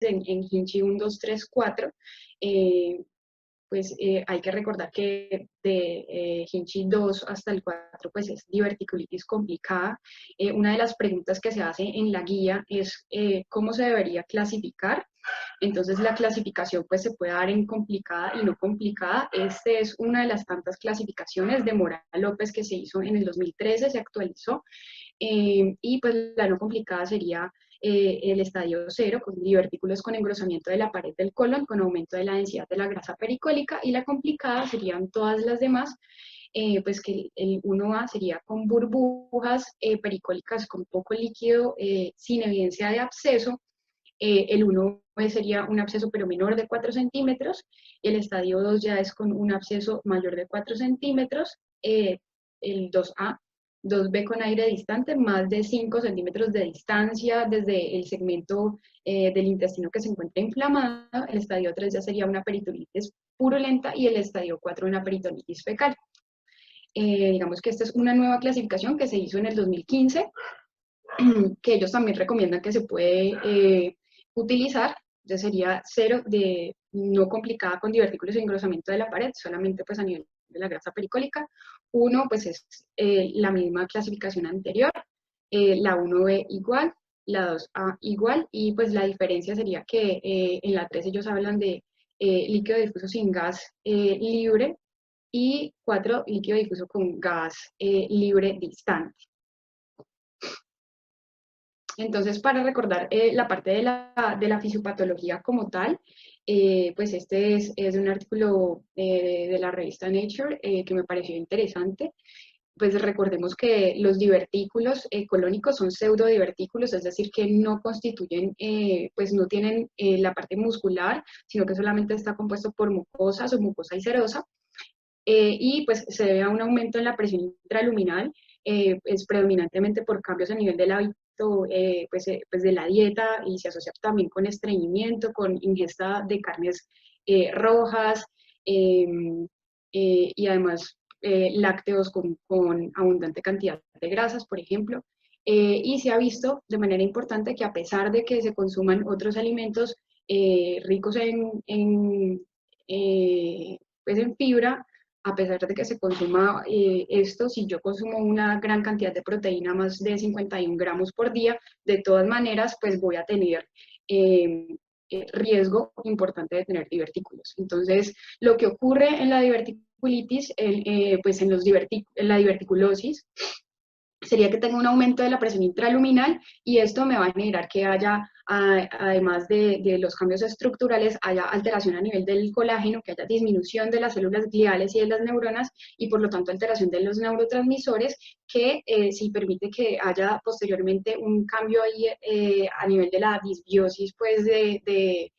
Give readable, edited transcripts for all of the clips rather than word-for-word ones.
en Hinchi 1, 2, 3, 4, pues hay que recordar que de Hinchi 2 hasta el 4 pues es diverticulitis complicada. Una de las preguntas que se hace en la guía es cómo se debería clasificar. Entonces la clasificación pues se puede dar en complicada y no complicada. Este es una de las tantas clasificaciones de Mora López que se hizo en el 2013, se actualizó, y pues la no complicada sería el estadio 0, con divertículos con engrosamiento de la pared del colon, con aumento de la densidad de la grasa pericólica, y la complicada serían todas las demás, pues que el 1A sería con burbujas pericólicas con poco líquido, sin evidencia de absceso. El 1B sería un absceso pero menor de 4 centímetros, el estadio 2 ya es con un absceso mayor de 4 centímetros, el 2A, 2B con aire distante, más de 5 centímetros de distancia desde el segmento del intestino que se encuentra inflamado, el estadio 3 ya sería una peritonitis purulenta y el estadio 4 una peritonitis fecal. Digamos que esta es una nueva clasificación que se hizo en el 2015, que ellos también recomiendan que se puede utilizar. Ya sería 0 de no complicada con divertículos y engrosamiento de la pared, solamente pues a nivel de la grasa pericólica. 1 pues es la misma clasificación anterior, la 1B igual, la 2A igual, y pues la diferencia sería que en la 3 ellos hablan de líquido difuso sin gas libre, y 4 líquido difuso con gas libre distante. Entonces, para recordar la parte de la fisiopatología como tal, pues este es un artículo de la revista Nature que me pareció interesante. Pues recordemos que los divertículos colónicos son pseudodivertículos, es decir, que no constituyen, pues no tienen la parte muscular, sino que solamente está compuesto por mucosas o mucosa y serosa, y pues se debe a un aumento en la presión intraluminal, es predominantemente por cambios a nivel del hábito, pues de la dieta, y se asocia también con estreñimiento, con ingesta de carnes rojas, y además lácteos con abundante cantidad de grasas, por ejemplo. Y se ha visto de manera importante que a pesar de que se consuman otros alimentos ricos pues en fibra, a pesar de que se consuma esto, si yo consumo una gran cantidad de proteína, más de 51 gramos por día, de todas maneras, pues voy a tener riesgo importante de tener divertículos. Entonces, lo que ocurre en la diverticulitis, pues en la diverticulosis, sería que tenga un aumento de la presión intraluminal, y esto me va a generar que haya, además de los cambios estructurales, haya alteración a nivel del colágeno, que haya disminución de las células gliales y de las neuronas, y por lo tanto alteración de los neurotransmisores, que sí permite que haya posteriormente un cambio ahí a nivel de la disbiosis pues de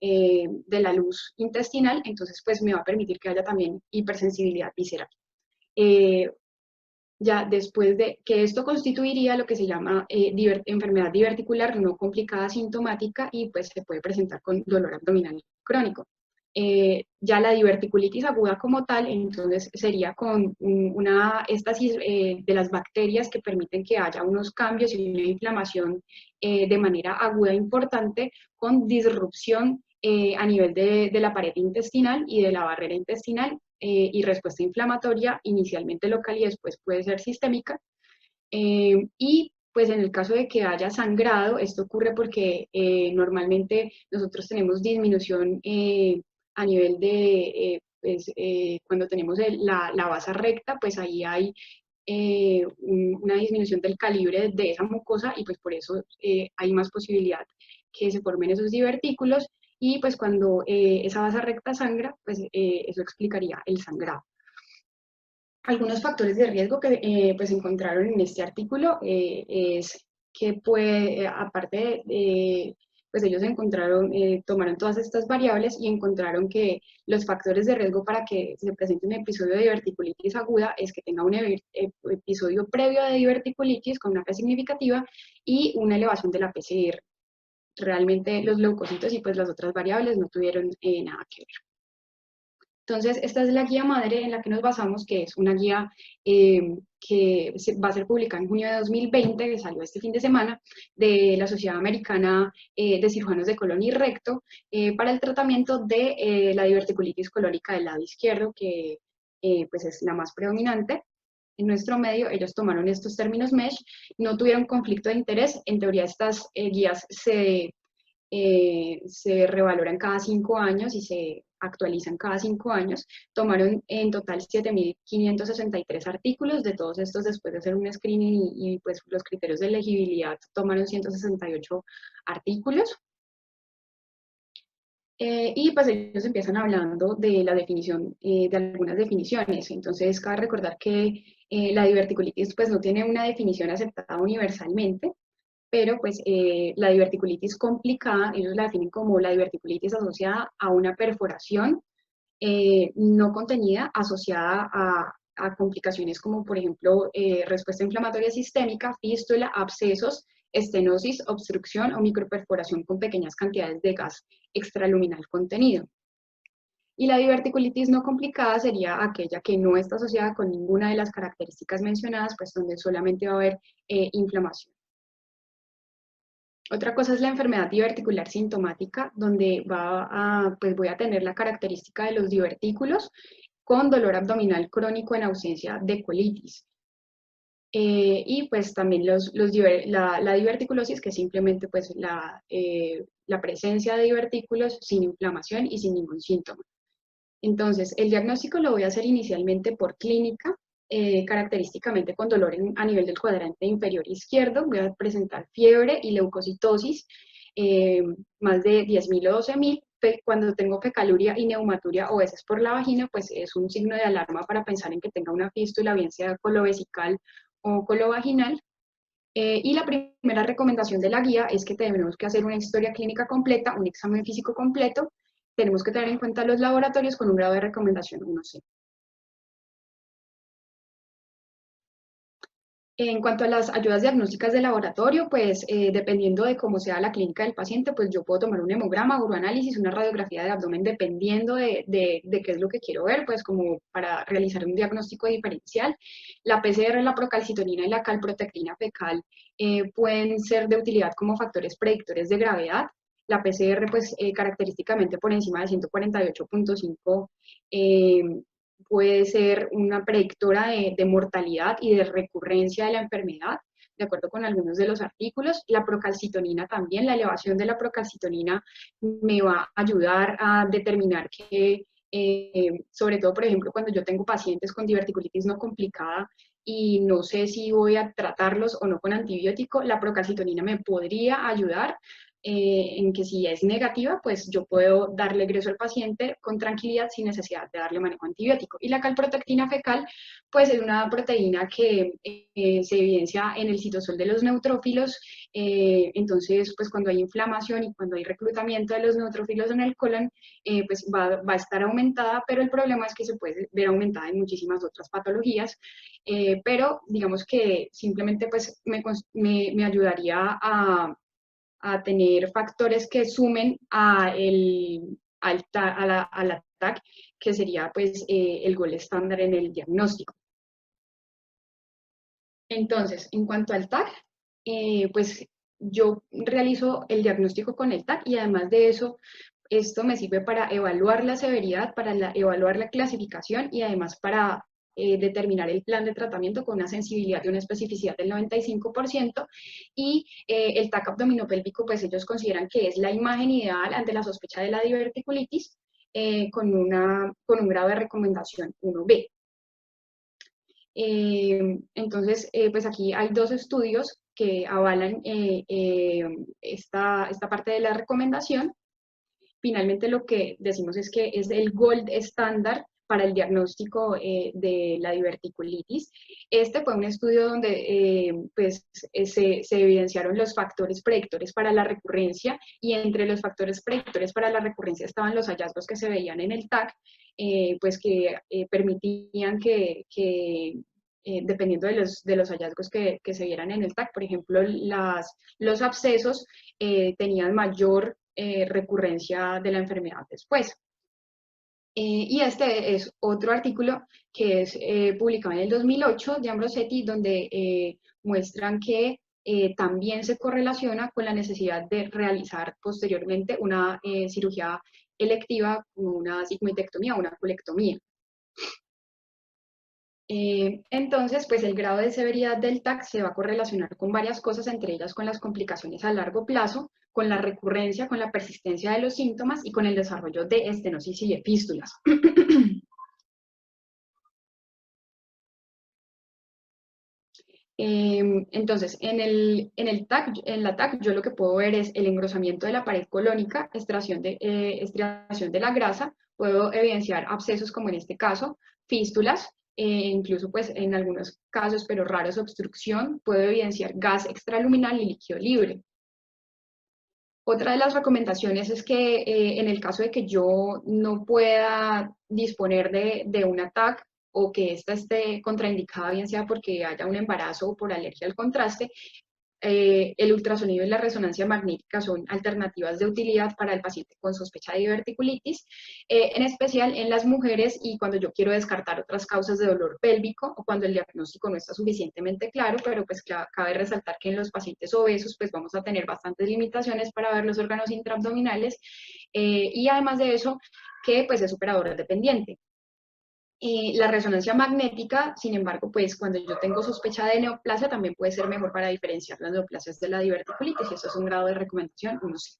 la luz intestinal. Entonces pues me va a permitir que haya también hipersensibilidad visceral. Eh, ya después de que esto constituiría lo que se llama enfermedad diverticular no complicada sintomática, y pues se puede presentar con dolor abdominal crónico. Ya la diverticulitis aguda como tal, entonces sería con una éstasis de las bacterias que permiten que haya unos cambios y una inflamación de manera aguda importante, con disrupción a nivel de la pared intestinal y de la barrera intestinal, y respuesta inflamatoria inicialmente local y después puede ser sistémica. Y pues en el caso de que haya sangrado, esto ocurre porque normalmente nosotros tenemos disminución a nivel de, pues, cuando tenemos la base recta, pues ahí hay una disminución del calibre de esa mucosa, y pues por eso hay más posibilidad que se formen esos divertículos, y pues cuando esa base recta sangra, pues eso explicaría el sangrado. Algunos factores de riesgo que pues encontraron en este artículo es que aparte pues ellos encontraron, tomaron todas estas variables y encontraron que los factores de riesgo para que se presente un episodio de diverticulitis aguda es que tenga un episodio previo de diverticulitis con una P significativa y una elevación de la PCR. Realmente los leucocitos y pues las otras variables no tuvieron nada que ver. Entonces, esta es la guía madre en la que nos basamos, que es una guía va a ser publicada en junio de 2020, que salió este fin de semana, de la Sociedad Americana de Cirujanos de Colon y Recto, para el tratamiento de la diverticulitis colórica del lado izquierdo, que pues es la más predominante. En nuestro medio, ellos tomaron estos términos MESH, no tuvieron conflicto de interés. En teoría, estas guías se revaloran cada 5 años y se actualizan cada 5 años. Tomaron en total 7.563 artículos, de todos estos después de hacer un screening y pues los criterios de elegibilidad tomaron 168 artículos. Y pues ellos empiezan hablando de la definición, de algunas definiciones. Entonces, cabe recordar que la diverticulitis pues no tiene una definición aceptada universalmente, pero pues la diverticulitis complicada, ellos la definen como la diverticulitis asociada a una perforación no contenida asociada a complicaciones como, por ejemplo, respuesta inflamatoria sistémica, fístula, abscesos, estenosis, obstrucción o microperforación con pequeñas cantidades de gas extraluminal contenido. Y la diverticulitis no complicada sería aquella que no está asociada con ninguna de las características mencionadas, pues donde solamente va a haber inflamación. Otra cosa es la enfermedad diverticular sintomática, donde pues voy a tener la característica de los divertículos con dolor abdominal crónico en ausencia de colitis. Y pues también la diverticulosis, que es simplemente pues la presencia de divertículos sin inflamación y sin ningún síntoma. Entonces, el diagnóstico lo voy a hacer inicialmente por clínica, característicamente con dolor a nivel del cuadrante inferior izquierdo. Voy a presentar fiebre y leucocitosis, más de 10.000 o 12.000. Cuando tengo fecaluria y neumaturia o heces por la vagina, pues es un signo de alarma para pensar en que tenga una fístula, bien sea colovesical o colovaginal. Y la primera recomendación de la guía es que tenemos que hacer una historia clínica completa, un examen físico completo. Tenemos que tener en cuenta los laboratorios con un grado de recomendación 1C. En cuanto a las ayudas diagnósticas de laboratorio, pues dependiendo de cómo sea la clínica del paciente, pues yo puedo tomar un hemograma, uroanálisis, una radiografía de abdomen, dependiendo de qué es lo que quiero ver, pues como para realizar un diagnóstico diferencial. La PCR, la procalcitonina y la calprotectina fecal pueden ser de utilidad como factores predictores de gravedad. La PCR, pues característicamente por encima de 148.5 puede ser una predictora de mortalidad y de recurrencia de la enfermedad, de acuerdo con algunos de los artículos. La procalcitonina también, la elevación de la procalcitonina me va a ayudar a determinar que, sobre todo, por ejemplo, cuando yo tengo pacientes con diverticulitis no complicada y no sé si voy a tratarlos o no con antibiótico, la procalcitonina me podría ayudar en que si es negativa, pues yo puedo darle egreso al paciente con tranquilidad sin necesidad de darle manejo antibiótico. Y la calprotectina fecal, pues es una proteína que se evidencia en el citosol de los neutrófilos. Entonces, pues cuando hay inflamación y cuando hay reclutamiento de los neutrófilos en el colon, pues va a estar aumentada, pero el problema es que se puede ver aumentada en muchísimas otras patologías. Pero digamos que simplemente pues me ayudaría a tener factores que sumen al ATAC, que sería pues el gol estándar en el diagnóstico. Entonces, en cuanto al TAC, pues yo realizo el diagnóstico con el TAC y además de eso, esto me sirve para evaluar la severidad, para evaluar la clasificación y además para determinar el plan de tratamiento con una sensibilidad y una especificidad del 95%. Y el TAC abdominopélvico, pues ellos consideran que es la imagen ideal ante la sospecha de la diverticulitis con un grado de recomendación 1B. Entonces, pues aquí hay dos estudios que avalan esta parte de la recomendación. Finalmente, lo que decimos es que es el gold estándar para el diagnóstico de la diverticulitis. Este fue un estudio donde pues, se evidenciaron los factores predictores para la recurrencia y entre los factores predictores para la recurrencia estaban los hallazgos que se veían en el TAC, pues que permitían dependiendo de los hallazgos que se vieran en el TAC, por ejemplo, los abscesos tenían mayor recurrencia de la enfermedad después. Y este es otro artículo que es publicado en el 2008 de Ambrosetti, donde muestran que también se correlaciona con la necesidad de realizar posteriormente una cirugía electiva como una sigmoidectomía o una colectomía. Entonces, pues el grado de severidad del TAC se va a correlacionar con varias cosas, entre ellas con las complicaciones a largo plazo, con la recurrencia, con la persistencia de los síntomas y con el desarrollo de estenosis y de fístulas. Entonces, en la TAC yo lo que puedo ver es el engrosamiento de la pared colónica, estriación de la grasa, puedo evidenciar abscesos como en este caso, fístulas, incluso pues en algunos casos, pero raros, obstrucción, puedo evidenciar gas extraluminal y líquido libre. Otra de las recomendaciones es que en el caso de que yo no pueda disponer de una TAC o que ésta esté contraindicada, bien sea porque haya un embarazo o por alergia al contraste, el ultrasonido y la resonancia magnética son alternativas de utilidad para el paciente con sospecha de diverticulitis, en especial en las mujeres y cuando yo quiero descartar otras causas de dolor pélvico o cuando el diagnóstico no está suficientemente claro, pero pues cabe resaltar que en los pacientes obesos pues vamos a tener bastantes limitaciones para ver los órganos intraabdominales y además de eso que pues es operador dependiente. La resonancia magnética, sin embargo, pues cuando yo tengo sospecha de neoplasia, también puede ser mejor para diferenciar las neoplasias de la diverticulitis, y eso es un grado de recomendación 1C.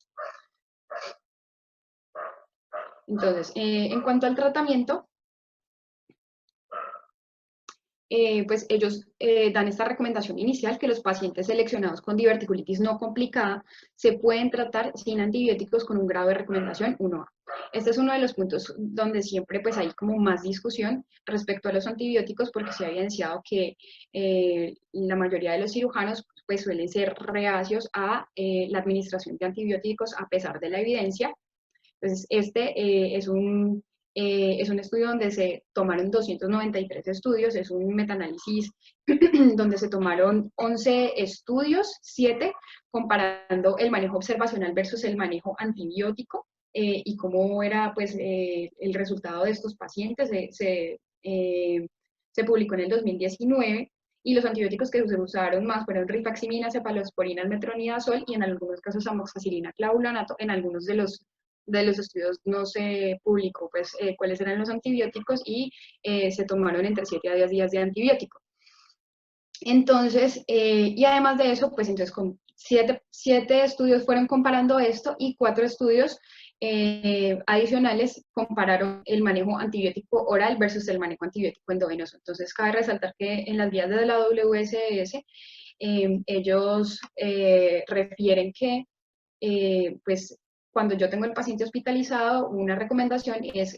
Entonces, en cuanto al tratamiento, pues ellos dan esta recomendación inicial que los pacientes seleccionados con diverticulitis no complicada se pueden tratar sin antibióticos con un grado de recomendación 1A. Este es uno de los puntos donde siempre pues hay como más discusión respecto a los antibióticos porque se ha evidenciado que la mayoría de los cirujanos pues suelen ser reacios a la administración de antibióticos a pesar de la evidencia. Entonces, es un estudio donde se tomaron 293 estudios, es un metaanálisis donde se tomaron 11 estudios, 7, comparando el manejo observacional versus el manejo antibiótico y cómo era pues, el resultado de estos pacientes. Se publicó en el 2019 y los antibióticos que se usaron más fueron rifaximina, cefalosporina, metronidazol y en algunos casos amoxicilina, clavulanato. En algunos de los estudios no se publicó pues, cuáles eran los antibióticos y se tomaron entre 7 a 10 días de antibiótico. Entonces, y además de eso, pues entonces con 7 estudios fueron comparando esto y 4 estudios adicionales compararon el manejo antibiótico oral versus el manejo antibiótico endovenoso. Entonces, cabe resaltar que en las guías de la WSS ellos refieren que pues cuando yo tengo el paciente hospitalizado, una recomendación es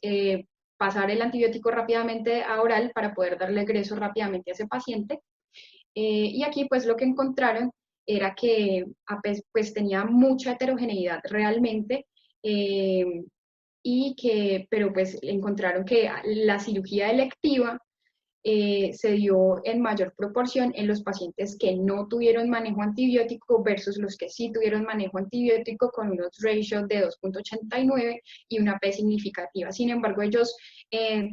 pasar el antibiótico rápidamente a oral para poder darle egreso rápidamente a ese paciente. Y aquí pues lo que encontraron era que pues tenía mucha heterogeneidad realmente pero pues encontraron que la cirugía electiva se dio en mayor proporción en los pacientes que no tuvieron manejo antibiótico versus los que sí tuvieron manejo antibiótico con unos ratios de 2.89 y una P significativa. Sin embargo, ellos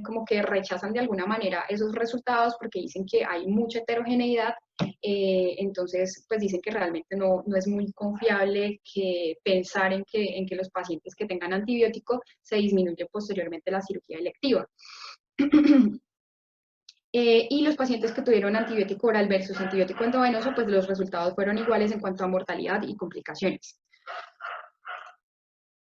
como que rechazan de alguna manera esos resultados porque dicen que hay mucha heterogeneidad, entonces pues dicen que realmente no es muy confiable que pensar en que los pacientes que tengan antibiótico se disminuye posteriormente la cirugía electiva. Y los pacientes que tuvieron antibiótico oral versus antibiótico endovenoso, pues los resultados fueron iguales en cuanto a mortalidad y complicaciones.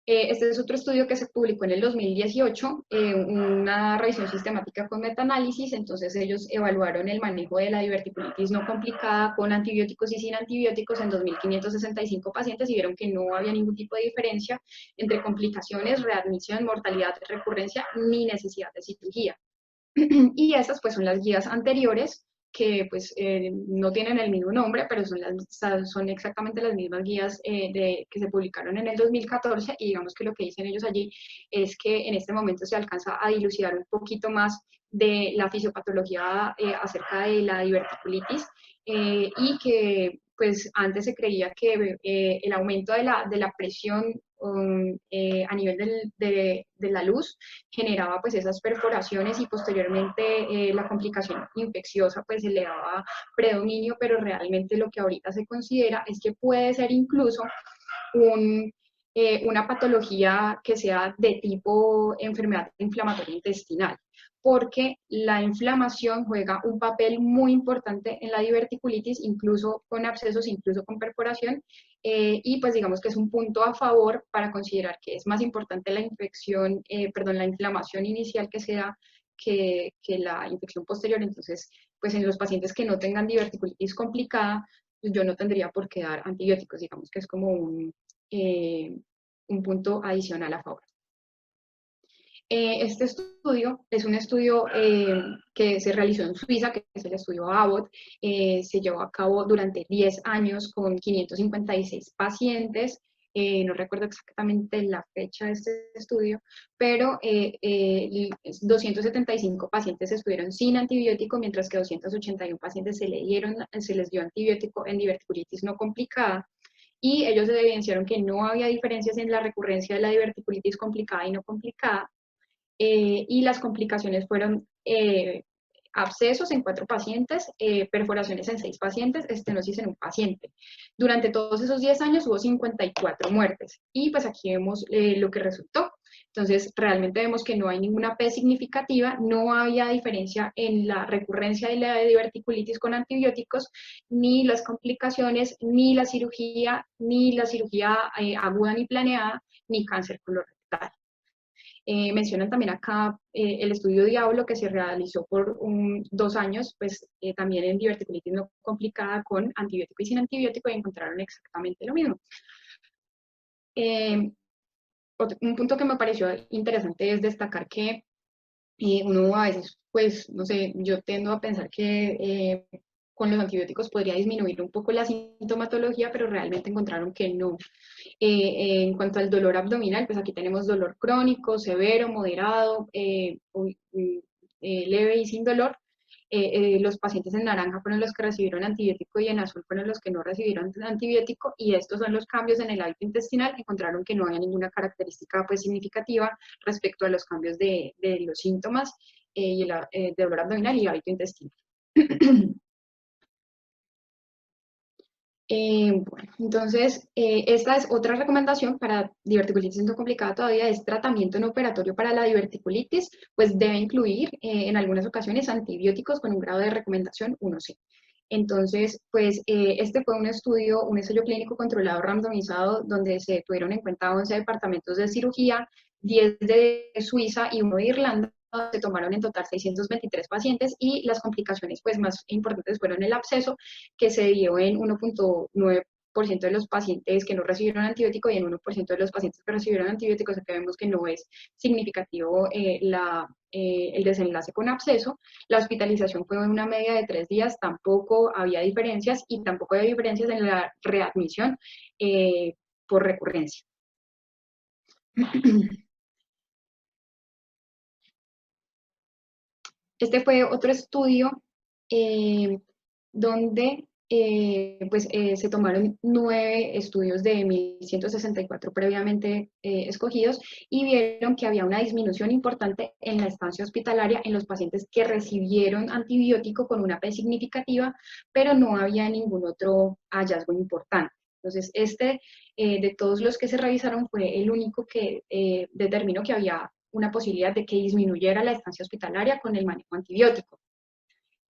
Este es otro estudio que se publicó en el 2018, una revisión sistemática con metaanálisis. Entonces ellos evaluaron el manejo de la diverticulitis no complicada con antibióticos y sin antibióticos en 2.565 pacientes y vieron que no había ningún tipo de diferencia entre complicaciones, readmisión, mortalidad, recurrencia ni necesidad de cirugía. Y estas pues son las guías anteriores que pues no tienen el mismo nombre, pero son exactamente las mismas guías que se publicaron en el 2014 y digamos que lo que dicen ellos allí es que en este momento se alcanza a dilucidar un poquito más de la fisiopatología acerca de la diverticulitis y que pues antes se creía que el aumento de la presión a nivel de la luz generaba pues esas perforaciones y posteriormente la complicación infecciosa pues se le daba predominio, pero realmente lo que ahorita se considera es que puede ser incluso una patología que sea de tipo enfermedad inflamatoria intestinal, porque la inflamación juega un papel muy importante en la diverticulitis, incluso con abscesos, incluso con perforación, y pues digamos que es un punto a favor para considerar que es más importante la infección, perdón, la inflamación inicial que se da que la infección posterior. Entonces, pues en los pacientes que no tengan diverticulitis complicada, pues yo no tendría por qué dar antibióticos, digamos que es como un punto adicional a favor. Este estudio es un estudio que se realizó en Suiza, que es el estudio Abbott. Se llevó a cabo durante 10 años con 556 pacientes. No recuerdo exactamente la fecha de este estudio, pero 275 pacientes estuvieron sin antibiótico, mientras que 281 pacientes se les dio antibiótico en diverticulitis no complicada. Y ellos evidenciaron que no había diferencias en la recurrencia de la diverticulitis complicada y no complicada, y las complicaciones fueron abscesos en 4 pacientes, perforaciones en 6 pacientes, estenosis en un paciente. Durante todos esos 10 años hubo 54 muertes y pues aquí vemos lo que resultó. Entonces, realmente vemos que no hay ninguna P significativa, no había diferencia en la recurrencia de la diverticulitis con antibióticos, ni las complicaciones, ni la cirugía aguda ni planeada, ni cáncer colorectal. Mencionan también acá el estudio Diablo que se realizó por 2 años, pues también en diverticulitis no complicada con antibiótico y sin antibiótico, y encontraron exactamente lo mismo. Un punto que me pareció interesante es destacar que uno a veces, pues, no sé, yo tendo a pensar que con los antibióticos podría disminuir un poco la sintomatología, pero realmente encontraron que no. En cuanto al dolor abdominal, pues aquí tenemos dolor crónico, severo, moderado, leve y sin dolor. Los pacientes en naranja fueron los que recibieron antibiótico y en azul fueron los que no recibieron antibiótico, y estos son los cambios en el hábito intestinal. Encontraron que no había ninguna característica pues significativa respecto a los cambios de los síntomas y el de dolor abdominal y hábito intestinal. Bueno, entonces, esta es otra recomendación para diverticulitis no complicada todavía, es tratamiento no operatorio para la diverticulitis, pues debe incluir en algunas ocasiones antibióticos con un grado de recomendación 1C. Entonces, pues este fue un estudio, un ensayo clínico controlado randomizado, donde se tuvieron en cuenta 11 departamentos de cirugía, 10 de Suiza y 1 de Irlanda. Se tomaron en total 623 pacientes y las complicaciones pues más importantes fueron el absceso, que se dio en 1.9% de los pacientes que no recibieron antibiótico y en 1% de los pacientes que recibieron antibióticos. Acá vemos que no es significativo el desenlace con absceso. La hospitalización fue en una media de 3 días, tampoco había diferencias, y tampoco había diferencias en la readmisión por recurrencia. Este fue otro estudio donde se tomaron 9 estudios de 1.164 previamente escogidos, y vieron que había una disminución importante en la estancia hospitalaria en los pacientes que recibieron antibiótico con una P significativa, pero no había ningún otro hallazgo importante. Entonces, de todos los que se revisaron, fue el único que determinó que había una posibilidad de que disminuyera la estancia hospitalaria con el manejo antibiótico.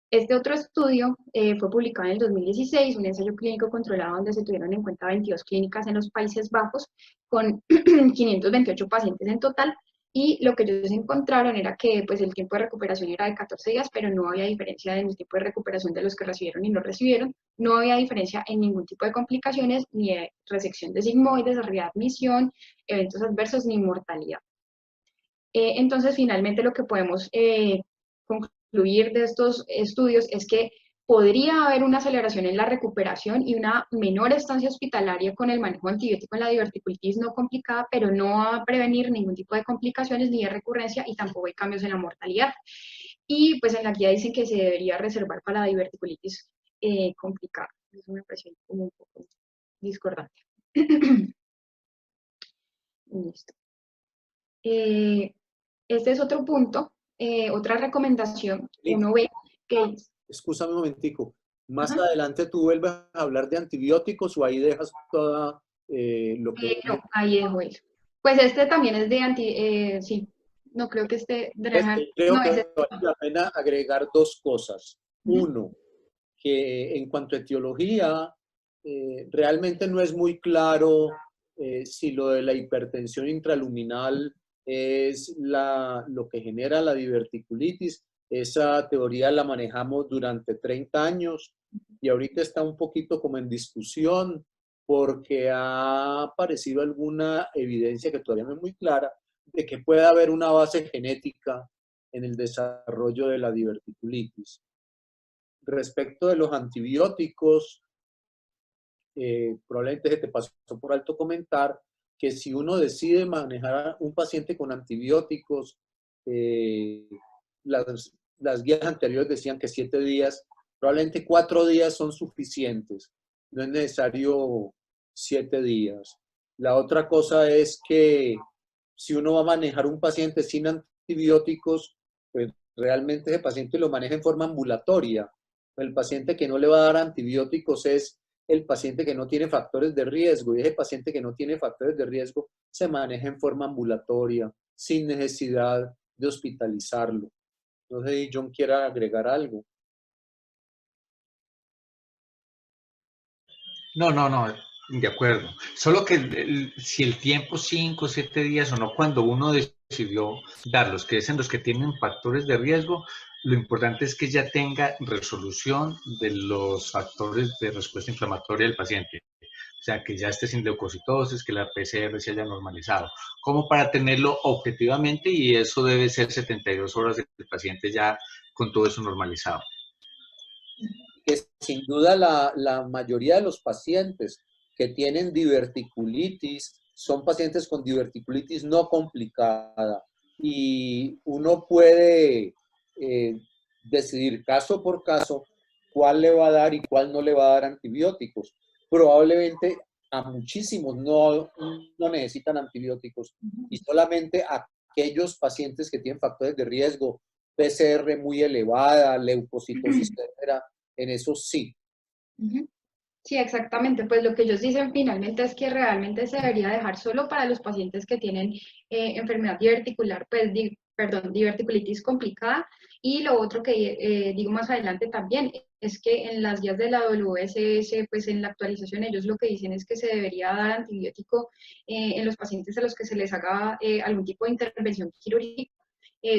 Este otro estudio fue publicado en el 2016, un ensayo clínico controlado donde se tuvieron en cuenta 22 clínicas en los Países Bajos con 528 pacientes en total, y lo que ellos encontraron era que pues, el tiempo de recuperación era de 14 días, pero no había diferencia en el tipo de recuperación de los que recibieron y no recibieron. No había diferencia en ningún tipo de complicaciones, ni de resección de sigmoides, readmisión, eventos adversos, ni mortalidad. Entonces, finalmente, lo que podemos concluir de estos estudios es que podría haber una aceleración en la recuperación y una menor estancia hospitalaria con el manejo antibiótico en la diverticulitis no complicada, pero no va a prevenir ningún tipo de complicaciones ni de recurrencia, y tampoco hay cambios en la mortalidad. Y pues en la guía dicen que se debería reservar para la diverticulitis complicada. Eso me parece como un poco discordante. Listo. Este es otro punto, otra recomendación. Uno ve que... Escúchame un momentico. Más Ajá. adelante tú vuelves a hablar de antibióticos o ahí dejas toda lo que... No, ahí dejo eso. Pues este también es de sí, no creo que este drenaje, Creo no, que ese vale la pena agregar dos cosas. no. Uno, que en cuanto a etiología, realmente no es muy claro si lo de la hipertensión intraluminal es lo que genera la diverticulitis. Esa teoría la manejamos durante 30 años y ahorita está un poquito como en discusión porque ha aparecido alguna evidencia que todavía no es muy clara de que puede haber una base genética en el desarrollo de la diverticulitis. Respecto de los antibióticos, probablemente se te pasó por alto comentar que si uno decide manejar a un paciente con antibióticos, eh, las guías anteriores decían que 7 días, probablemente 4 días son suficientes, no es necesario 7 días. La otra cosa es que si uno va a manejar un paciente sin antibióticos, pues realmente ese paciente lo maneja en forma ambulatoria. El paciente que no le va a dar antibióticos es el paciente que no tiene factores de riesgo y ese paciente que no tiene factores de riesgo se maneja en forma ambulatoria sin necesidad de hospitalizarlo. No sé si John quiera agregar algo. No, no, no, de acuerdo. Solo que si el tiempo, 5 o 7 días o no, cuando uno decidió darlos, que es en los que tienen factores de riesgo, lo importante es que ya tenga resolución de los factores de respuesta inflamatoria del paciente. O sea, que ya esté sin leucocitosis, que la PCR se haya normalizado, como para tenerlo objetivamente, y eso debe ser 72 horas del paciente ya con todo eso normalizado. Que sin duda la mayoría de los pacientes que tienen diverticulitis son pacientes con diverticulitis no complicada y uno puede decidir caso por caso cuál le va a dar y cuál no le va a dar antibióticos. Probablemente a muchísimos no necesitan antibióticos y solamente aquellos pacientes que tienen factores de riesgo, PCR muy elevada, leucocitosis, etcétera, en eso sí. Sí, exactamente. Pues lo que ellos dicen finalmente es que realmente se debería dejar solo para los pacientes que tienen enfermedad diverticular, pues, perdón, diverticulitis complicada. Y lo otro que digo más adelante también es que en las guías de la WSS, pues en la actualización ellos lo que dicen es que se debería dar antibiótico en los pacientes a los que se les haga algún tipo de intervención quirúrgica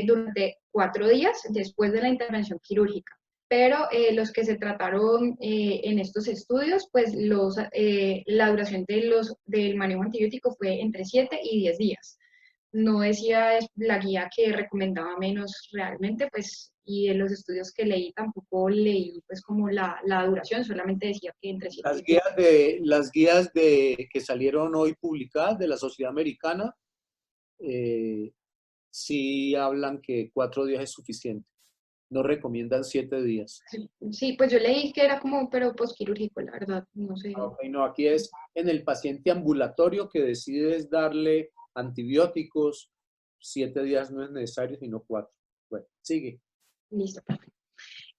durante 4 días después de la intervención quirúrgica. Pero los que se trataron en estos estudios, pues la duración del manejo antibiótico fue entre 7 y 10 días. No decía la guía que recomendaba menos realmente, pues, y en los estudios que leí tampoco leí pues como la duración, solamente decía que entre 7 y 10 días. Las guías que salieron hoy publicadas de la Sociedad Americana sí hablan que 4 días es suficiente. No recomiendan 7 días. Sí, pues yo leí que era como, pero posquirúrgico, la verdad, no sé. Okay, no, aquí es en el paciente ambulatorio que decides darle antibióticos. 7 días no es necesario, sino 4. Bueno, sigue. Listo, perfecto.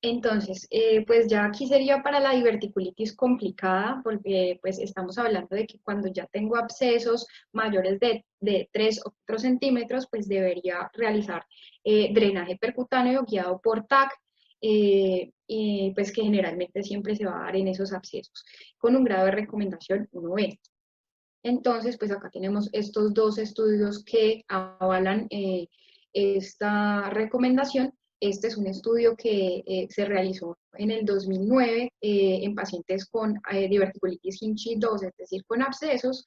Entonces, pues ya aquí sería para la diverticulitis complicada, porque pues estamos hablando de que cuando ya tengo abscesos mayores de 3 o 4 centímetros, pues debería realizar drenaje percutáneo guiado por TAC, y pues que generalmente siempre se va a dar en esos abscesos, con un grado de recomendación 1B. Entonces, pues acá tenemos estos dos estudios que avalan esta recomendación. Este es un estudio que se realizó en el 2009 en pacientes con diverticulitis Hinchey 2, es decir, con abscesos,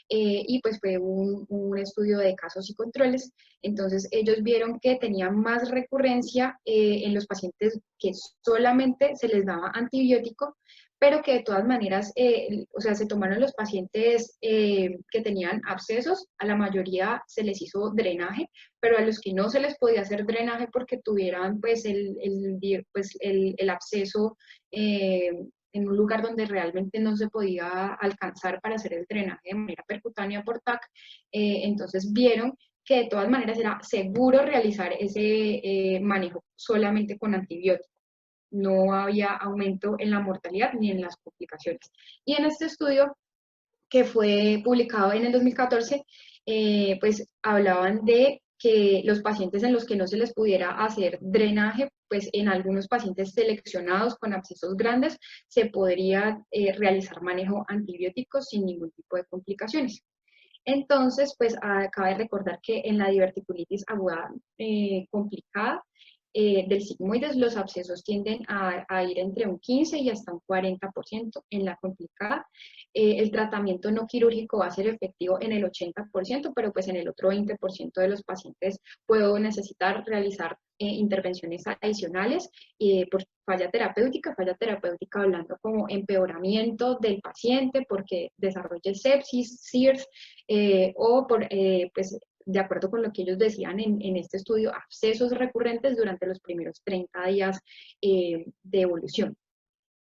y pues fue un estudio de casos y controles. Entonces ellos vieron que tenían más recurrencia en los pacientes que solamente se les daba antibiótico, pero que de todas maneras, o sea, se tomaron los pacientes que tenían abscesos, a la mayoría se les hizo drenaje, pero a los que no se les podía hacer drenaje porque tuvieran pues el absceso en un lugar donde realmente no se podía alcanzar para hacer el drenaje de manera percutánea por TAC, entonces vieron que de todas maneras era seguro realizar ese manejo solamente con antibióticos. No había aumento en la mortalidad ni en las complicaciones. Y en este estudio, que fue publicado en el 2014, pues hablaban de que los pacientes en los que no se les pudiera hacer drenaje, pues en algunos pacientes seleccionados con abscesos grandes se podría realizar manejo antibiótico sin ningún tipo de complicaciones. Entonces, pues cabe recordar que en la diverticulitis aguda complicada del sigmoides, los abscesos tienden a ir entre un 15 y hasta un 40% en la complicada. El tratamiento no quirúrgico va a ser efectivo en el 80%, pero pues en el otro 20% de los pacientes puedo necesitar realizar intervenciones adicionales por falla terapéutica hablando como empeoramiento del paciente porque desarrolle sepsis, SIRS, o por, pues, de acuerdo con lo que ellos decían en este estudio, abscesos recurrentes durante los primeros 30 días de evolución.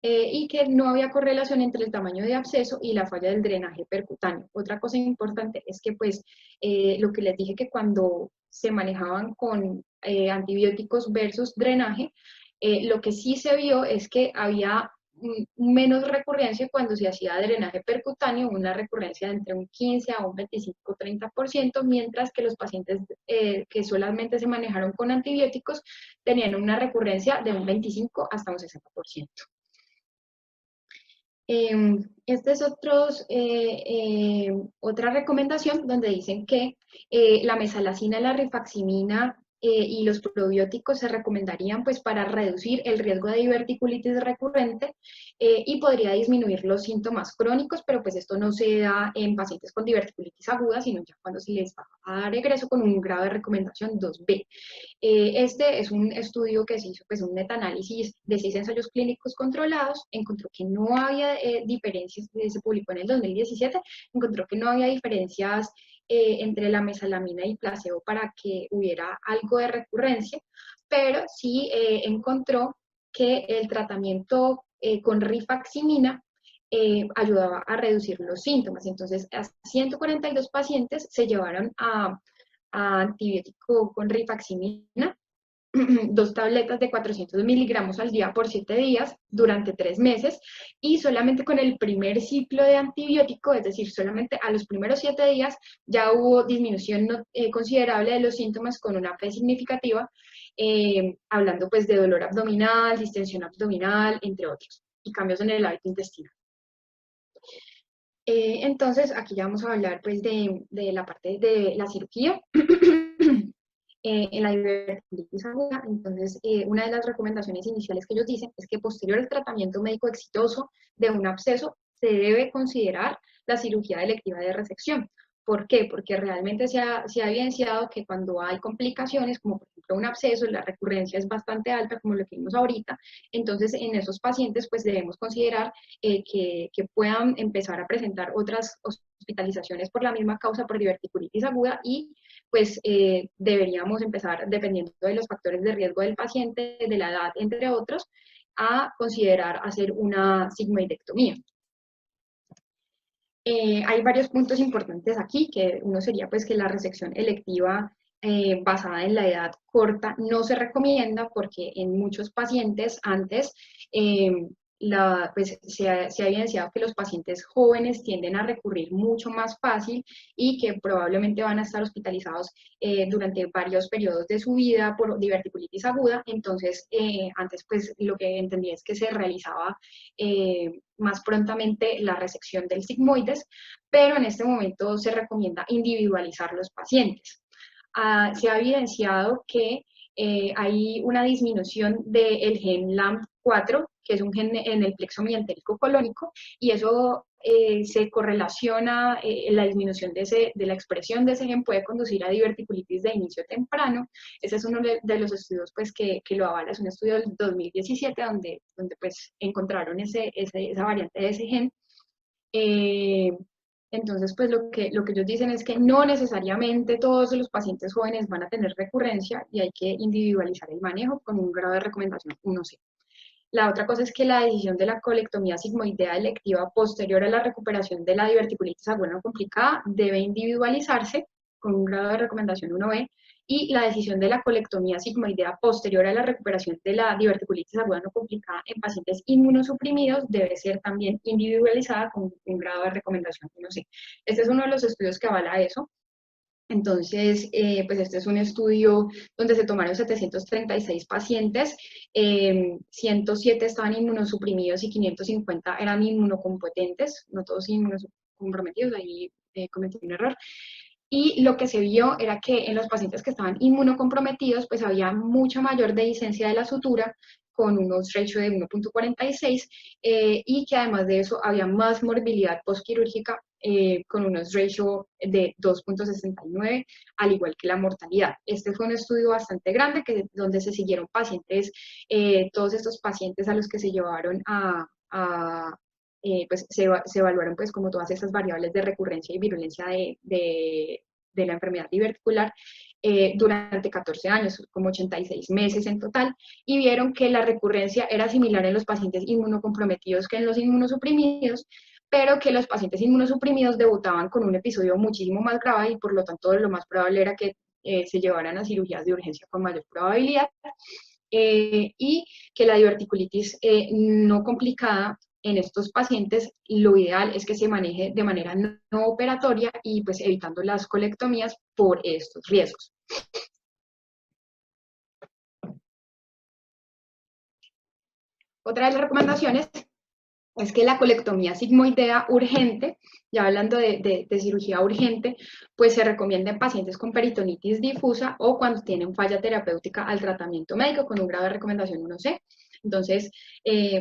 Y que no había correlación entre el tamaño de absceso y la falla del drenaje percutáneo. Otra cosa importante es que, pues, lo que les dije que cuando se manejaban con antibióticos versus drenaje, lo que sí se vio es que había menos recurrencia cuando se hacía drenaje percutáneo, una recurrencia de entre un 15 a un 25-30%, mientras que los pacientes que solamente se manejaron con antibióticos tenían una recurrencia de un 25 hasta un 60%. Esta es otra recomendación donde dicen que la mesalazina, la rifaximina y los probióticos se recomendarían pues para reducir el riesgo de diverticulitis recurrente y podría disminuir los síntomas crónicos, pero pues esto no se da en pacientes con diverticulitis aguda, sino ya cuando se les va a dar egreso con un grado de recomendación 2B. Este es un estudio que se hizo, pues un metaanálisis de 6 ensayos clínicos controlados, encontró que no había diferencias, se publicó en el 2017, encontró que no había diferencias entre la mesalamina y placebo para que hubiera algo de recurrencia, pero sí encontró que el tratamiento con rifaximina ayudaba a reducir los síntomas. Entonces, a 142 pacientes se llevaron a antibiótico con rifaximina, 2 tabletas de 400 miligramos al día por 7 días durante 3 meses, y solamente con el primer ciclo de antibiótico, es decir, solamente a los primeros 7 días, ya hubo disminución considerable de los síntomas con una P significativa, hablando pues de dolor abdominal, distensión abdominal, entre otros, y cambios en el hábito intestinal. Entonces, aquí ya vamos a hablar pues de la parte de la cirugía. En la diverticulitis aguda, entonces una de las recomendaciones iniciales que ellos dicen es que posterior al tratamiento médico exitoso de un absceso se debe considerar la cirugía electiva de resección. ¿Por qué? Porque realmente se ha evidenciado que cuando hay complicaciones, como por ejemplo un absceso, la recurrencia es bastante alta, como lo que vimos ahorita, entonces en esos pacientes pues debemos considerar que puedan empezar a presentar otras hospitalizaciones por la misma causa, por diverticulitis aguda, y pues deberíamos empezar, dependiendo de los factores de riesgo del paciente, de la edad, entre otros, a considerar hacer una sigmoidectomía. Hay varios puntos importantes aquí, que uno sería pues que la resección electiva basada en la edad corta no se recomienda porque en muchos pacientes antes pues se ha evidenciado que los pacientes jóvenes tienden a recurrir mucho más fácil y que probablemente van a estar hospitalizados durante varios periodos de su vida por diverticulitis aguda. Entonces, antes pues lo que entendí es que se realizaba más prontamente la resección del sigmoides, pero en este momento se recomienda individualizar los pacientes. Se ha evidenciado que hay una disminución del gen LAMP4, que es un gen en el plexo mientérico colónico, y eso se correlaciona, la disminución de la expresión de ese gen puede conducir a diverticulitis de inicio temprano. Ese es uno de los estudios pues, que lo avala, es un estudio del 2017 donde pues, encontraron esa variante de ese gen. Entonces, pues lo que ellos dicen es que no necesariamente todos los pacientes jóvenes van a tener recurrencia y hay que individualizar el manejo con un grado de recomendación 1C. La otra cosa es que la decisión de la colectomía sigmoidea electiva posterior a la recuperación de la diverticulitis aguda complicada debe individualizarse con un grado de recomendación 1B, y la decisión de la colectomía sigmoidea posterior a la recuperación de la diverticulitis aguda no complicada en pacientes inmunosuprimidos debe ser también individualizada con un grado de recomendación 1C. Este es uno de los estudios que avala eso. Entonces, pues este es un estudio donde se tomaron 736 pacientes, 107 estaban inmunosuprimidos y 550 eran inmunocompetentes, no todos inmunocomprometidos, ahí cometí un error. Y lo que se vio era que en los pacientes que estaban inmunocomprometidos, pues había mucha mayor dehiscencia de la sutura, con unos ratio de 1.46, y que además de eso había más morbilidad postquirúrgica, con unos ratio de 2.69, al igual que la mortalidad. Este fue un estudio bastante grande donde se siguieron pacientes, todos estos pacientes a los que se llevaron pues se evaluaron pues como todas estas variables de recurrencia y virulencia de la enfermedad diverticular durante 14 años, como 86 meses en total, y vieron que la recurrencia era similar en los pacientes inmunocomprometidos que en los inmunosuprimidos, pero que los pacientes inmunosuprimidos debutaban con un episodio muchísimo más grave y por lo tanto lo más probable era que se llevaran a cirugías de urgencia con mayor probabilidad, y que la diverticulitis no complicada en estos pacientes, lo ideal es que se maneje de manera no operatoria y pues evitando las colectomías por estos riesgos. Otra de las recomendaciones es que la colectomía sigmoidea urgente, ya hablando de cirugía urgente, pues se recomienda en pacientes con peritonitis difusa o cuando tienen falla terapéutica al tratamiento médico con un grado de recomendación 1C. Entonces,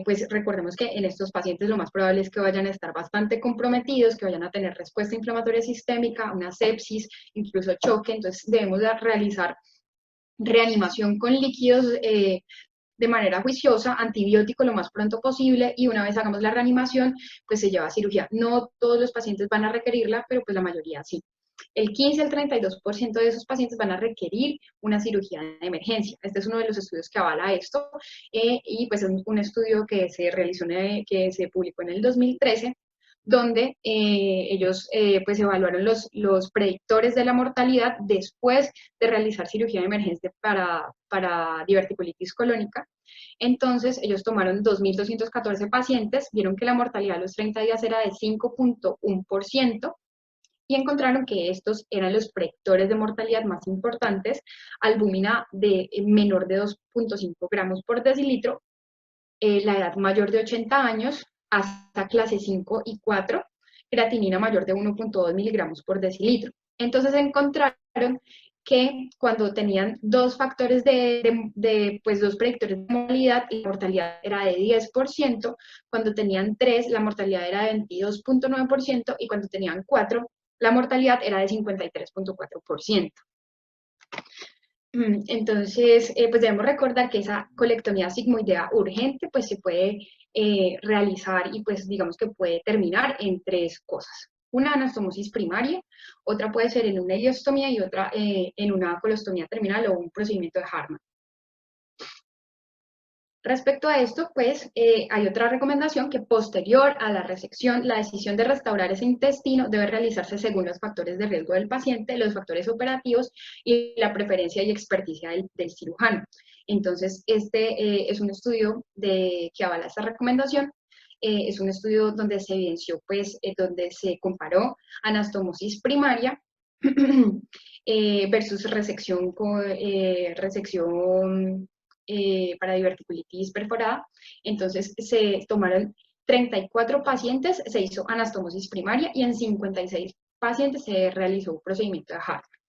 pues recordemos que en estos pacientes lo más probable es que vayan a estar bastante comprometidos, que vayan a tener respuesta inflamatoria sistémica, una sepsis, incluso choque, entonces debemos de realizar reanimación con líquidos de manera juiciosa, antibiótico lo más pronto posible, y una vez hagamos la reanimación, pues se lleva a cirugía. No todos los pacientes van a requerirla, pero pues la mayoría sí. El 15 al 32% de esos pacientes van a requerir una cirugía de emergencia. Este es uno de los estudios que avala esto, y pues es un estudio que se realizó, que se publicó en el 2013, donde ellos pues evaluaron los predictores de la mortalidad después de realizar cirugía de emergencia para diverticulitis colónica. Entonces, ellos tomaron 2.214 pacientes, vieron que la mortalidad a los 30 días era de 5.1%, y encontraron que estos eran los predictores de mortalidad más importantes: albúmina de menor de 2.5 gramos por decilitro, la edad mayor de 80 años, hasta clase 5 y 4, creatinina mayor de 1.2 miligramos por decilitro. Entonces encontraron que cuando tenían dos factores pues dos predictores de mortalidad, la mortalidad era de 10%, cuando tenían 3, la mortalidad era de 22.9%, y cuando tenían 4, la mortalidad era de 53.4%. Entonces, pues debemos recordar que esa colectomía sigmoidea urgente pues se puede realizar y pues digamos que puede terminar en 3 cosas. Una, anastomosis primaria, otra puede ser en una ileostomía y otra en una colostomía terminal o un procedimiento de Hartmann. Respecto a esto, pues hay otra recomendación que posterior a la resección, la decisión de restaurar ese intestino debe realizarse según los factores de riesgo del paciente, los factores operativos y la preferencia y experticia del cirujano. Entonces, este es un estudio que avala esta recomendación. Es un estudio donde se evidenció, pues, donde se comparó anastomosis primaria versus resección para diverticulitis perforada. Entonces se tomaron 34 pacientes, se hizo anastomosis primaria, y en 56 pacientes se realizó un procedimiento de Hartmann.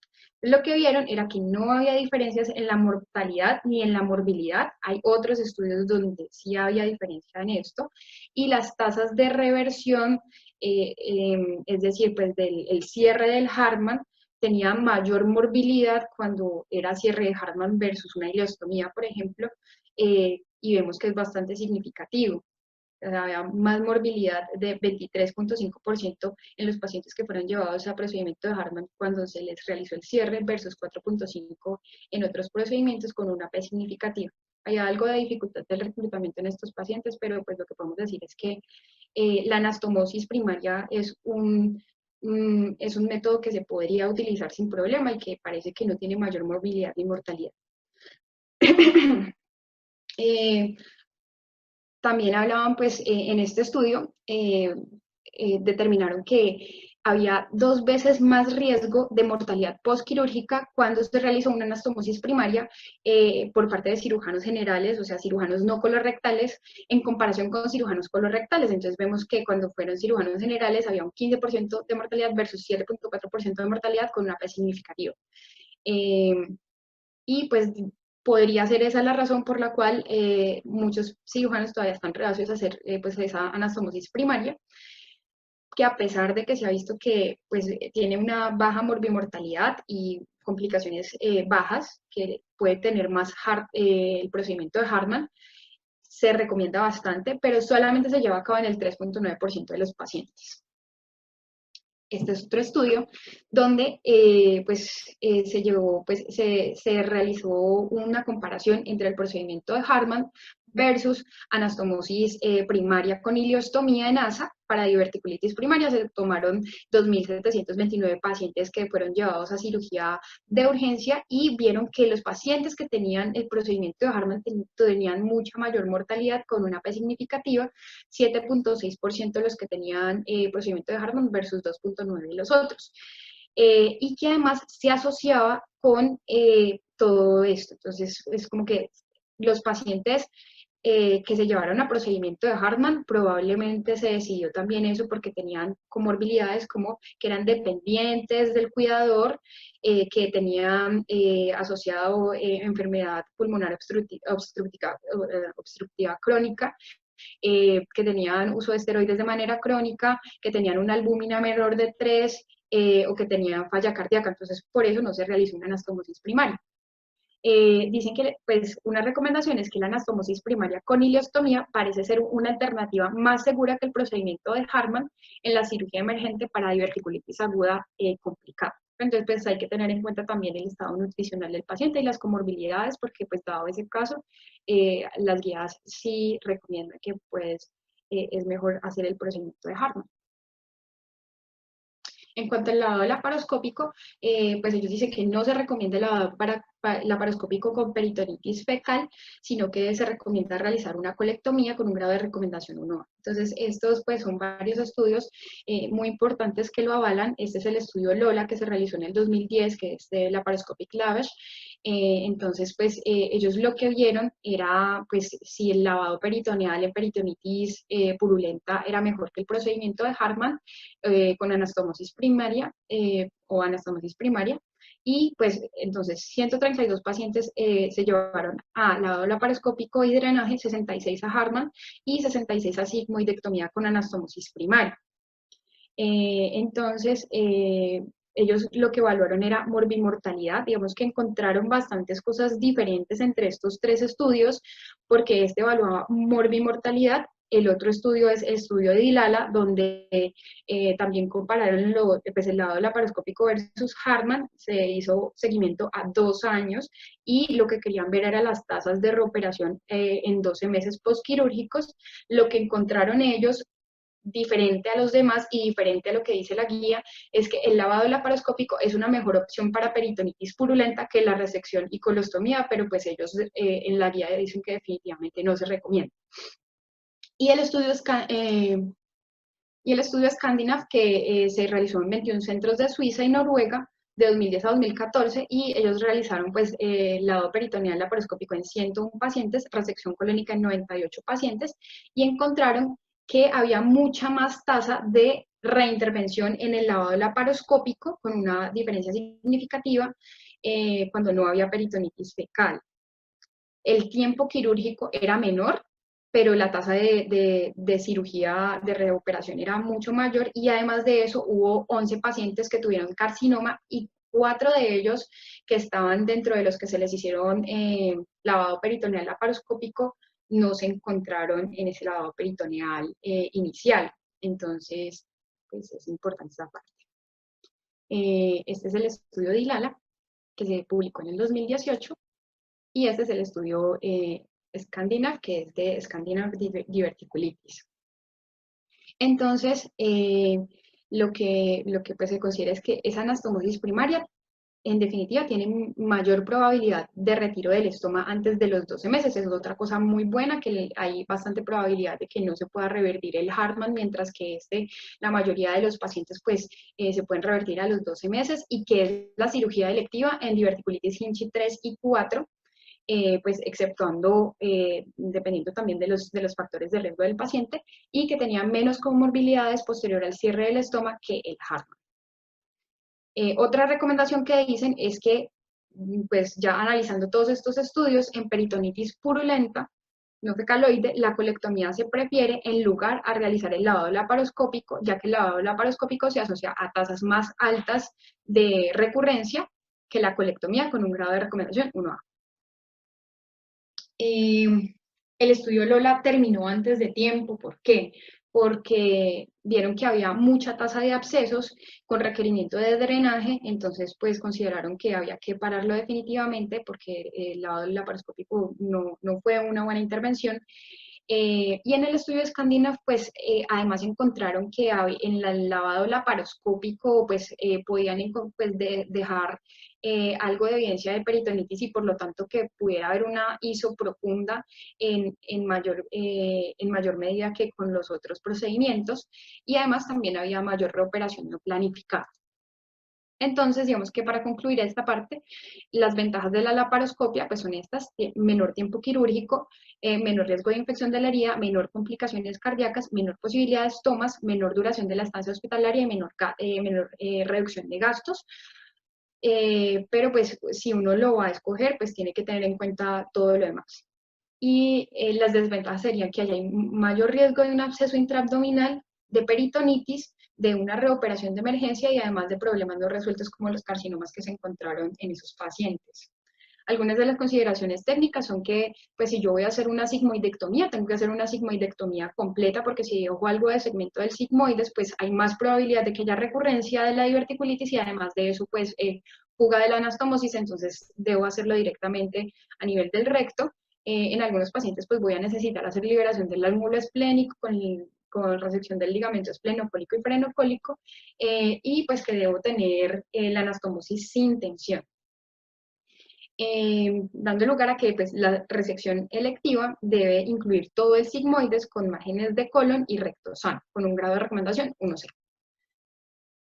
Lo que vieron era que no había diferencias en la mortalidad ni en la morbilidad. Hay otros estudios donde sí había diferencia en esto, y las tasas de reversión, es decir, pues el cierre del Hartmann, tenía mayor morbilidad cuando era cierre de Hartmann versus una ileostomía, por ejemplo, y vemos que es bastante significativo. O sea, había más morbilidad de 23.5% en los pacientes que fueron llevados a procedimiento de Hartmann cuando se les realizó el cierre versus 4.5% en otros procedimientos con una P significativa. hay algo de dificultad del reclutamiento en estos pacientes, pero pues lo que podemos decir es que la anastomosis primaria es un método que se podría utilizar sin problema y que parece que no tiene mayor morbilidad ni mortalidad. También hablaban, pues, en este estudio, determinaron que había 2 veces más riesgo de mortalidad postquirúrgica cuando se realizó una anastomosis primaria por parte de cirujanos generales, o sea, cirujanos no colorectales, en comparación con cirujanos colorectales. Entonces vemos que cuando fueron cirujanos generales había un 15% de mortalidad versus 7.4% de mortalidad con una P significativa. Y pues podría ser esa la razón por la cual muchos cirujanos todavía están reacios a hacer pues esa anastomosis primaria, que a pesar de que se ha visto que pues tiene una baja morbimortalidad y complicaciones bajas, que puede tener más el procedimiento de Hartmann, se recomienda bastante, pero solamente se lleva a cabo en el 3.9% de los pacientes. Este es otro estudio donde se realizó una comparación entre el procedimiento de Hartmann versus anastomosis primaria con ileostomía en asa para diverticulitis primaria. Se tomaron 2.729 pacientes que fueron llevados a cirugía de urgencia y vieron que los pacientes que tenían el procedimiento de Hartmann tenían mucha mayor mortalidad con una P significativa, 7.6% los que tenían procedimiento de Hartmann versus 2.9% de los otros. Y que además se asociaba con todo esto. Entonces, es como que los pacientes que se llevaron a procedimiento de Hartmann, probablemente se decidió también eso porque tenían comorbilidades como que eran dependientes del cuidador, que tenían asociado enfermedad pulmonar obstructiva crónica, que tenían uso de esteroides de manera crónica, que tenían una albúmina menor de 3 o que tenían falla cardíaca. Entonces, por eso no se realizó una anastomosis primaria. Dicen que pues, una recomendación es que la anastomosis primaria con ileostomía parece ser una alternativa más segura que el procedimiento de Hartmann en la cirugía emergente para diverticulitis aguda complicada. Entonces, pues hay que tener en cuenta también el estado nutricional del paciente y las comorbilidades, porque pues dado ese caso, las guías sí recomiendan que pues es mejor hacer el procedimiento de Hartmann. En cuanto al lavado laparoscópico, pues ellos dicen que no se recomienda el lavado laparoscópico con peritonitis fecal, sino que se recomienda realizar una colectomía con un grado de recomendación 1A. Entonces, estos pues son varios estudios muy importantes que lo avalan. Este es el estudio LOLA que se realizó en el 2010, que es de laparoscopic lavage. Entonces, pues ellos lo que vieron era pues si el lavado peritoneal en peritonitis purulenta era mejor que el procedimiento de Hartmann con anastomosis primaria o anastomosis primaria. Y pues entonces 132 pacientes se llevaron a lavado laparoscópico y drenaje, 66 a Hartmann y 66 a sigmoidectomía con anastomosis primaria. Entonces, ellos lo que evaluaron era morbimortalidad. Digamos que encontraron bastantes cosas diferentes entre estos 3 estudios, porque este evaluaba morbimortalidad. El otro estudio es el estudio de Dilala, donde también compararon el lavado laparoscópico versus Hartmann. Se hizo seguimiento a 2 años y lo que querían ver era las tasas de reoperación en 12 meses postquirúrgicos. Lo que encontraron ellos, diferente a los demás y diferente a lo que dice la guía, es que el lavado laparoscópico es una mejor opción para peritonitis purulenta que la resección y colostomía, pero pues ellos en la guía dicen que definitivamente no se recomienda. Y el estudio Scandinavia, que se realizó en 21 centros de Suiza y Noruega, de 2010 a 2014, y ellos realizaron pues lavado peritoneal laparoscópico en 101 pacientes, resección colónica en 98 pacientes, y encontraron que había mucha más tasa de reintervención en el lavado laparoscópico, con una diferencia significativa cuando no había peritonitis fecal. El tiempo quirúrgico era menor, pero la tasa de cirugía, de reoperación era mucho mayor, y además de eso hubo 11 pacientes que tuvieron carcinoma y 4 de ellos que estaban dentro de los que se les hicieron lavado peritoneal laparoscópico no se encontraron en ese lavado peritoneal inicial. Entonces, pues es importante esa parte. Este es el estudio de Dilala, que se publicó en el 2018, y este es el estudio Scandinavia, que es de Scandinavian Diverticulitis. Entonces, lo que pues, se considera es que esa anastomosis primaria, en definitiva, tiene mayor probabilidad de retiro del estoma antes de los 12 meses. Es otra cosa muy buena, que hay bastante probabilidad de que no se pueda revertir el Hartmann, mientras que la mayoría de los pacientes pues, se pueden revertir a los 12 meses, y que es la cirugía electiva en diverticulitis Hinchey 3 y 4, pues exceptuando, dependiendo también de los factores de riesgo del paciente, y que tenía menos comorbilidades posterior al cierre del estoma que el Hartmann. Otra recomendación que dicen es que, pues ya analizando todos estos estudios, en peritonitis purulenta, no fecaloide, la colectomía se prefiere en lugar a realizar el lavado laparoscópico, ya que el lavado laparoscópico se asocia a tasas más altas de recurrencia que la colectomía, con un grado de recomendación 1A. El estudio LOLA terminó antes de tiempo. ¿Por qué? Porque vieron que había mucha tasa de abscesos con requerimiento de drenaje, entonces pues consideraron que había que pararlo definitivamente, porque el lavado laparoscópico no fue una buena intervención. Y en el estudio de Scandinavia, pues además encontraron que en el lavado laparoscópico pues podían pues, dejar algo de evidencia de peritonitis, y por lo tanto que pudiera haber una ISO profunda en mayor medida que con los otros procedimientos, y además también había mayor reoperación no planificada. Entonces, digamos que para concluir esta parte, las ventajas de la laparoscopia pues son estas: menor tiempo quirúrgico, menor riesgo de infección de la herida, menor complicaciones cardíacas, menor posibilidad de estomas, menor duración de la estancia hospitalaria y menor reducción de gastos. Pero pues si uno lo va a escoger, pues tiene que tener en cuenta todo lo demás. Y las desventajas serían que haya mayor riesgo de un absceso intraabdominal, de peritonitis, de una reoperación de emergencia, y además de problemas no resueltos como los carcinomas que se encontraron en esos pacientes. Algunas de las consideraciones técnicas son que, pues si yo voy a hacer una sigmoidectomía, tengo que hacer una sigmoidectomía completa, porque si dejo algo de segmento del sigmoides, pues hay más probabilidad de que haya recurrencia de la diverticulitis, y además de eso, pues fuga de la anastomosis, entonces debo hacerlo directamente a nivel del recto. En algunos pacientes pues voy a necesitar hacer liberación del ángulo esplénico con resección del ligamento esplenocólico y frenocólico, y pues que debo tener la anastomosis sin tensión. Dando lugar a que pues, la resección electiva debe incluir todo el sigmoides con márgenes de colon y recto sano, con un grado de recomendación 1C.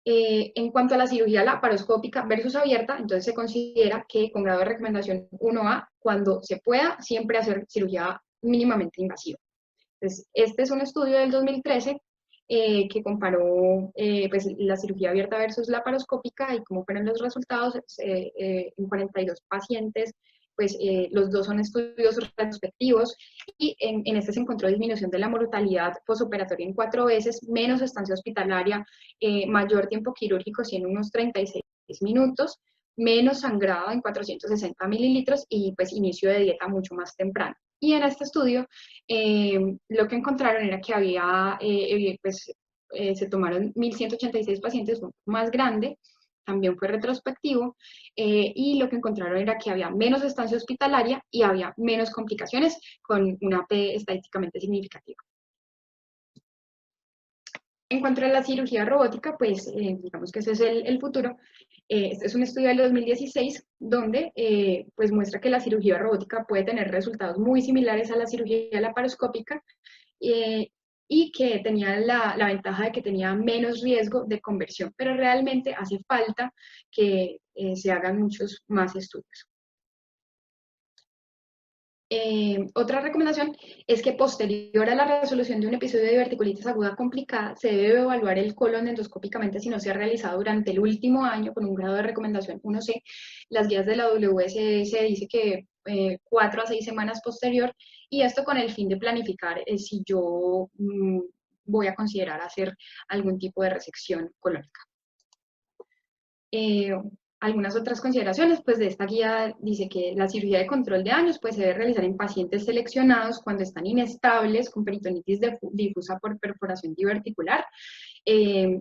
En cuanto a la cirugía laparoscópica versus abierta, entonces se considera que con grado de recomendación 1A, cuando se pueda, siempre hacer cirugía mínimamente invasiva. Entonces, este es un estudio del 2013 que comparó pues, la cirugía abierta versus laparoscópica, y cómo fueron los resultados en 42 pacientes. Pues los dos son estudios retrospectivos, y en este se encontró disminución de la mortalidad posoperatoria en 4 veces, menos estancia hospitalaria, mayor tiempo quirúrgico, sí, en unos 36 minutos, menos sangrado en 460 mililitros, y pues inicio de dieta mucho más temprano. Y en este estudio lo que encontraron era que había, se tomaron 1.186 pacientes, un poco más grande, también fue retrospectivo, y lo que encontraron era que había menos estancia hospitalaria y había menos complicaciones, con una P estadísticamente significativa. En cuanto a la cirugía robótica, pues digamos que ese es el futuro. Este es un estudio del 2016 donde pues muestra que la cirugía robótica puede tener resultados muy similares a la cirugía laparoscópica, y que tenía la ventaja de que tenía menos riesgo de conversión, pero realmente hace falta que se hagan muchos más estudios. Otra recomendación es que posterior a la resolución de un episodio de diverticulitis aguda complicada, se debe evaluar el colon endoscópicamente si no se ha realizado durante el último año, con un grado de recomendación 1C. Las guías de la WSS dice que 4 a 6 semanas posterior, y esto con el fin de planificar si yo voy a considerar hacer algún tipo de resección colónica. Algunas otras consideraciones pues, de esta guía dice que la cirugía de control de daños pues, se debe realizar en pacientes seleccionados cuando están inestables, con peritonitis difusa por perforación diverticular,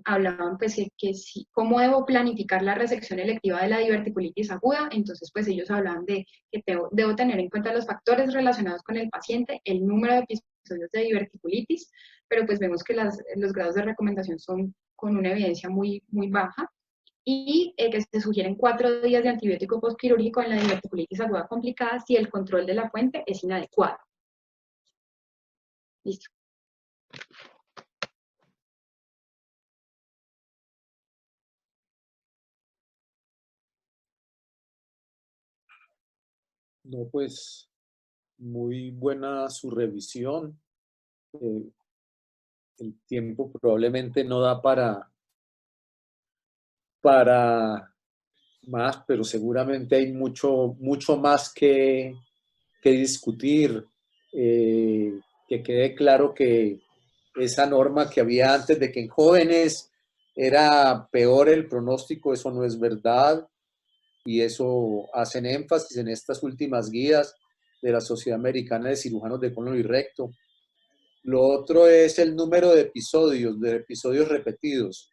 hablaban pues que sí, cómo debo planificar la resección electiva de la diverticulitis aguda. Entonces pues ellos hablaban de que debo tener en cuenta los factores relacionados con el paciente, el número de episodios de diverticulitis, pero pues vemos que los grados de recomendación son con una evidencia muy, muy baja, y que se sugieren 4 días de antibiótico postquirúrgico en la diverticulitis aguda complicada si el control de la fuente es inadecuado. Listo. No, pues muy buena su revisión. Eh, el tiempo probablemente no da para más, pero seguramente hay mucho, mucho más que discutir. Que quede claro que esa norma que había antes de que en jóvenes era peor el pronóstico, eso no es verdad, y eso hacen énfasis en estas últimas guías de la Sociedad Americana de Cirujanos de Colon y Recto. Lo otro es el número de episodios repetidos.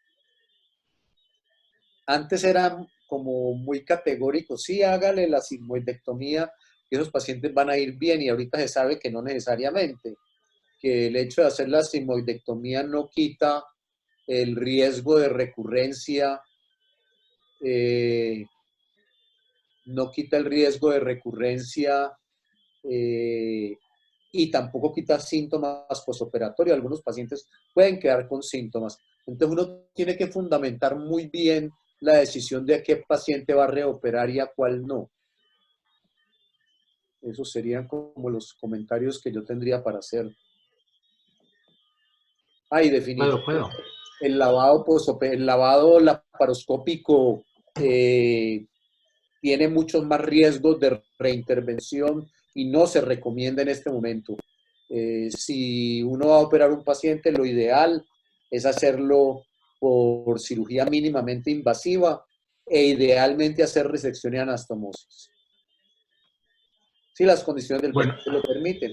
Antes eran como muy categóricos, sí, hágale la sigmoidectomía, y esos pacientes van a ir bien, y ahorita se sabe que no necesariamente, que el hecho de hacer la sigmoidectomía no quita el riesgo de recurrencia, no quita el riesgo de recurrencia y tampoco quita síntomas postoperatorios. Algunos pacientes pueden quedar con síntomas. Entonces uno tiene que fundamentar muy bien la decisión de a qué paciente va a reoperar y a cuál no. Esos serían como los comentarios que yo tendría para hacer. Y definitivamente Puedo. el lavado laparoscópico tiene muchos más riesgos de reintervención y no se recomienda en este momento. Si uno va a operar un paciente, lo ideal es hacerlo por cirugía mínimamente invasiva e idealmente hacer resección y anastomosis. Si las condiciones del paciente lo permiten.